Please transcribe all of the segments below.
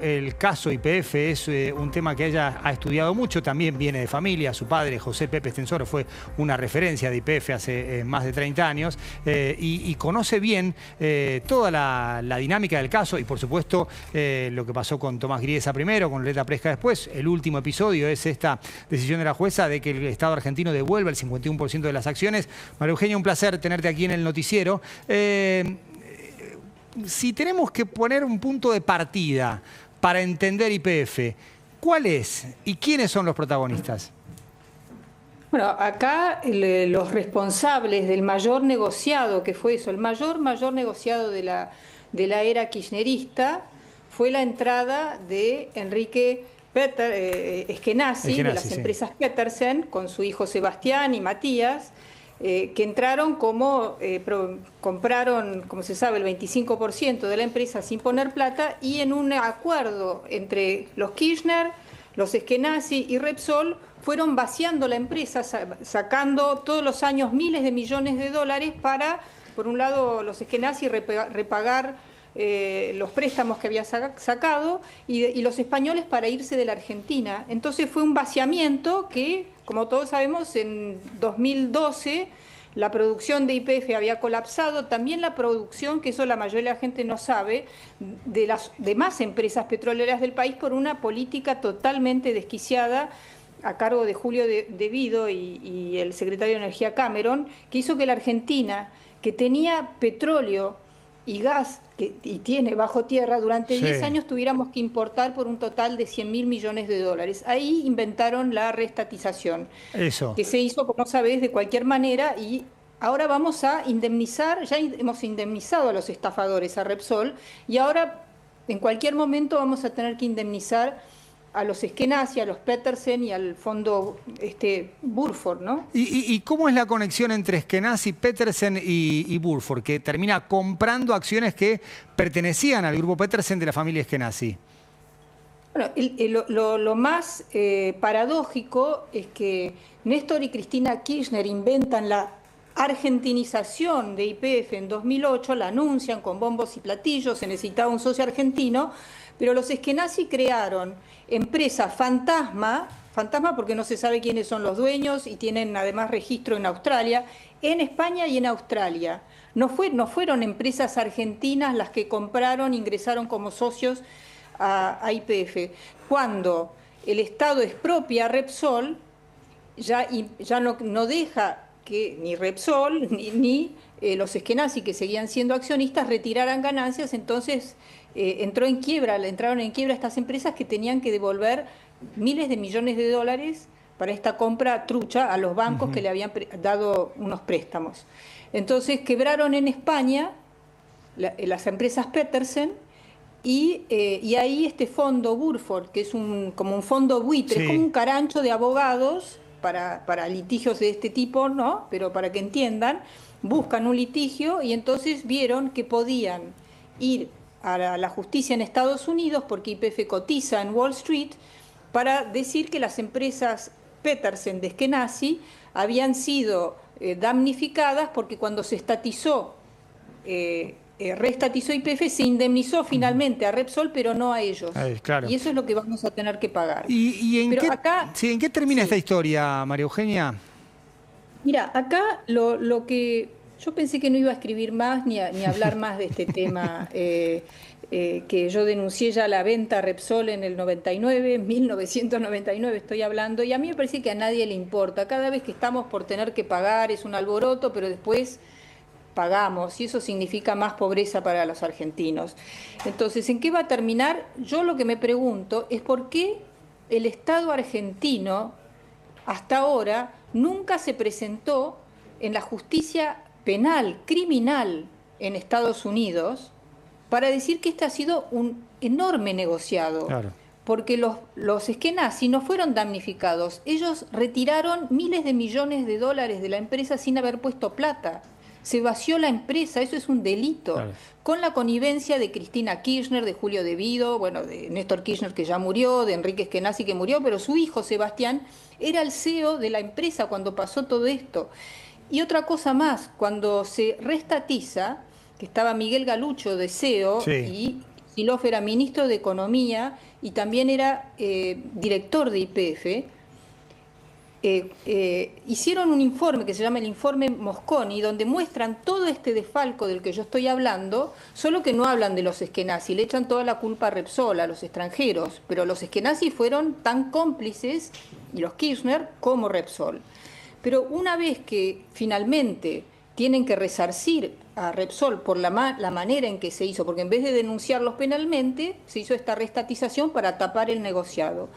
El caso YPF es un tema que ella ha estudiado mucho, también viene de familia. Su padre, José Pepe Estensoro, fue una referencia de YPF hace más de 30 años y conoce bien toda la dinámica del caso y, por supuesto, lo que pasó con Tomás Griesa primero, con Loretta Presca después. El último episodio es esta decisión de la jueza de que el Estado argentino devuelva el 51% de las acciones. María Eugenia, un placer tenerte aquí en el noticiero. Si tenemos que poner un punto de partida para entender YPF, ¿cuál es y quiénes son los protagonistas? Bueno, acá los responsables del mayor negociado, que fue eso, el mayor negociado de la era kirchnerista, fue la entrada de Enrique Eskenazi, de las empresas Petersen, con su hijo Sebastián y Matías, que entraron compraron, como se sabe, el 25% de la empresa sin poner plata, y en un acuerdo entre los Kirchner, los Eskenazi y Repsol fueron vaciando la empresa, sacando todos los años miles de millones de dólares para, por un lado, los Eskenazi repagar los préstamos que había sacado y los españoles para irse de la Argentina. Entonces fue un vaciamiento que, como todos sabemos, en 2012 la producción de YPF había colapsado, también la producción, que eso la mayoría de la gente no sabe, de las demás empresas petroleras del país, por una política totalmente desquiciada a cargo de Julio de Vido y el secretario de Energía Cameron, que hizo que la Argentina, que tenía petróleo y gas, y tiene bajo tierra, durante 10 años tuviéramos que importar por un total de 100.000 millones de dólares. Ahí inventaron la reestatización, que se hizo, como sabés, de cualquier manera, y ahora vamos a indemnizar, ya hemos indemnizado a los estafadores, a Repsol, y ahora en cualquier momento vamos a tener que indemnizar a los Eskenazi, a los Petersen y al fondo Burford, ¿no? ¿Y cómo es la conexión entre Eskenazi, Petersen y Burford, que termina comprando acciones que pertenecían al grupo Petersen de la familia Eskenazi? Bueno, lo más paradójico es que Néstor y Cristina Kirchner inventan la argentinización de YPF en 2008, la anuncian con bombos y platillos, se necesitaba un socio argentino, pero los Eskenazi crearon empresas fantasma porque no se sabe quiénes son los dueños y tienen además registro en Australia, en España y en Australia. No fueron empresas argentinas las que compraron, ingresaron como socios a YPF. Cuando el Estado expropia a Repsol, ya no deja que ni Repsol ni los Eskenazi, que seguían siendo accionistas, retiraran ganancias. Entonces entraron en quiebra estas empresas, que tenían que devolver miles de millones de dólares para esta compra trucha a los bancos que le habían dado unos préstamos. Entonces quebraron en España las empresas Petersen, y ahí este fondo Burford, que es como un fondo buitre, es como un carancho de abogados para litigios de este tipo, ¿no? Pero para que entiendan, buscan un litigio y entonces vieron que podían ir a la justicia en Estados Unidos, porque YPF cotiza en Wall Street, para decir que las empresas Petersen de Eskenazi habían sido damnificadas porque cuando se estatizó, reestatizó YPF, se indemnizó finalmente a Repsol, pero no a ellos. Claro. Y eso es lo que vamos a tener que pagar. ¿En qué termina esta historia, María Eugenia? Mira, acá lo que yo pensé que no iba a escribir más ni hablar más de este tema, que yo denuncié ya la venta a Repsol en el 99, 1999 estoy hablando, y a mí me parece que a nadie le importa. Cada vez que estamos por tener que pagar es un alboroto, pero después pagamos, y eso significa más pobreza para los argentinos. Entonces, ¿en qué va a terminar? Yo lo que me pregunto es por qué el Estado argentino hasta ahora nunca se presentó en la justicia penal, criminal en Estados Unidos, para decir que este ha sido un enorme negociado. Claro. Porque los Eskenazi no fueron damnificados, ellos retiraron miles de millones de dólares de la empresa sin haber puesto plata. Se vació la empresa, eso es un delito. Claro. Con la connivencia de Cristina Kirchner, de Julio de Vido, bueno, de Néstor Kirchner, que ya murió, de Enrique Eskenazi, que murió, pero su hijo Sebastián era el CEO de la empresa cuando pasó todo esto. Y otra cosa más, cuando se reestatiza, que estaba Miguel Galucho de CEO, y Kisilov era ministro de Economía y también era director de YPF. Hicieron un informe que se llama el informe Mosconi, donde muestran todo este desfalco del que yo estoy hablando, solo que no hablan de los eskenazi, le echan toda la culpa a Repsol, a los extranjeros, pero los eskenazi fueron tan cómplices, y los Kirchner, como Repsol. Pero una vez que finalmente tienen que resarcir a Repsol por la manera en que se hizo, porque en vez de denunciarlos penalmente, se hizo esta restatización para tapar el negociado.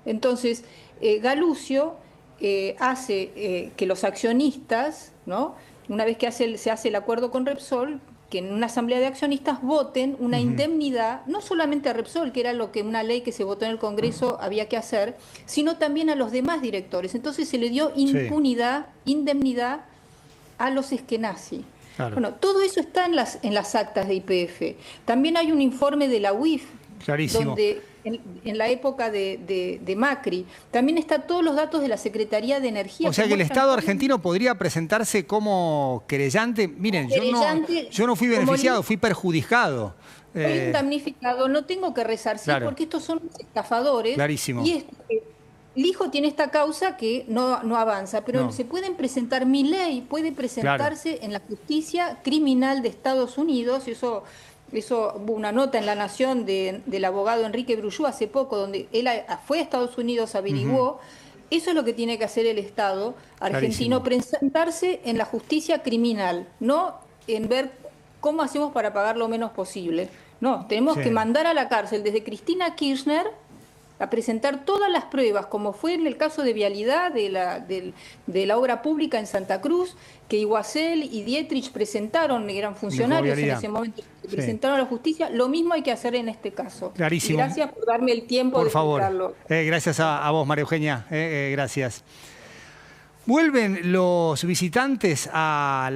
Entonces, Galuccio hace que los accionistas, ¿no?, una vez que se hace el acuerdo con Repsol, que en una asamblea de accionistas voten una indemnidad, no solamente a Repsol, que era lo que una ley que se votó en el Congreso había que hacer, sino también a los demás directores. Entonces se le dio impunidad, indemnidad a los eskenazi. Claro. Bueno, todo eso está en las actas de YPF. También hay un informe de la UIF, donde en la época de Macri, también están todos los datos de la Secretaría de Energía. O sea que el Estado argentino podría presentarse como querellante. Miren, yo no fui beneficiado, fui perjudicado. Soy damnificado, no tengo que resarcir, porque estos son los estafadores. Clarísimo. Y el hijo tiene esta causa que no avanza, pero se pueden presentar, mi ley puede presentarse en la justicia criminal de Estados Unidos, eso hubo una nota en La Nación del abogado Enrique Brullú hace poco, donde él fue a Estados Unidos, averiguó. Eso es lo que tiene que hacer el Estado argentino, presentarse en la justicia criminal, no en ver cómo hacemos para pagar lo menos posible. No, tenemos que mandar a la cárcel desde Cristina Kirchner a presentar todas las pruebas, como fue en el caso de vialidad de la obra pública en Santa Cruz, que Iguacel y Dietrich presentaron, eran funcionarios en ese momento, presentaron a la justicia. Lo mismo hay que hacer en este caso. Clarísimo. Y gracias por darme el tiempo de explicarlo. Gracias a vos, María Eugenia. Gracias. Vuelven los visitantes a